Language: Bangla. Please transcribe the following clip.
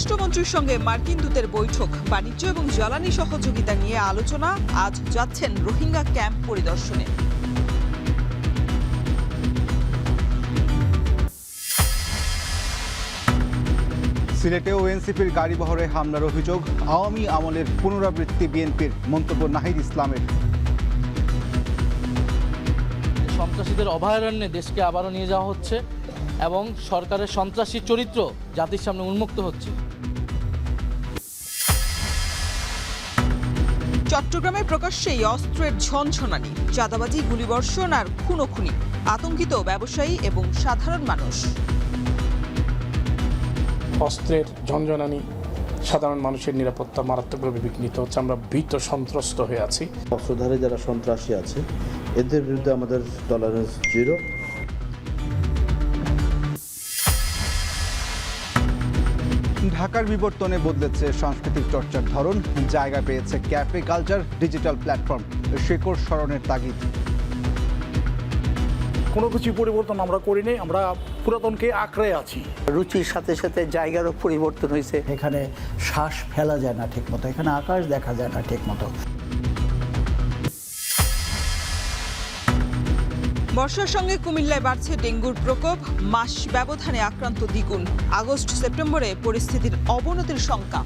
পররাষ্ট্রমন্ত্রীর সঙ্গে মার্কিন দূতের বৈঠক, বাণিজ্য এবং জ্বালানি সহযোগিতা নিয়ে আলোচনা। আজ যাচ্ছেন রোহিঙ্গা ক্যাম্প পরিদর্শনে। সিলেটেও এনসিপির গাড়িবহরে হামলার অভিযোগ, আওয়ামী আমলের পুনরাবৃত্তি বিএনপির, মন্তব্য নাহিদ ইসলামের। সন্ত্রাসীদের অভয়ারণ্যে দেশকে আবারও নিয়ে যাওয়া হচ্ছে এবং সরকারের সন্ত্রাসী চরিত্র জাতির সামনে উন্মুক্ত হচ্ছে। চট্টগ্রামে প্রকাশ্যেই অস্ত্রের ঝনঝনানি, চাঁদাবাজি, গুলিবর্ষণ আর খুনোখুনি। আতঙ্কিত ব্যবসায়ী এবং সাধারণ মানুষ। অস্ত্রের ঝনঝনানি, সাধারণ মানুষের নিরাপত্তা মারাত্মকভাবে বিঘ্নিত হচ্ছে। আমরা ভীত সন্ত্রস্ত হয়ে আছি। অস্ত্রধারী যারা সন্ত্রাসী আছে এদের বিরুদ্ধে আমাদের টলারেন্স জিরো। ঢাকার বিবর্তনে বদলেছে সাংস্কৃতিক চর্চার ধরন, জায়গা পেয়েছে ক্যাফে কালচার, ডিজিটাল প্ল্যাটফর্ম, শেকড় স্মরণের তাগিদ। কোনো কিছু পরিবর্তন আমরা করিনি, আমরা পুরাতনকে আঁকড়ে আছি। রুচির সাথে সাথে জায়গারও পরিবর্তন হয়েছে। এখানে শ্বাস ফেলা যায় না ঠিক মতো, এখানে আকাশ দেখা যায় না ঠিক মতো। বর্ষার সঙ্গে কুমিল্লায় বাড়ছে ডেঙ্গুর প্রকোপ, মাস ব্যবধানে আক্রান্ত দ্বিগুণ। আগস্ট সেপ্টেম্বরে পরিস্থিতির অবনতির শঙ্কা।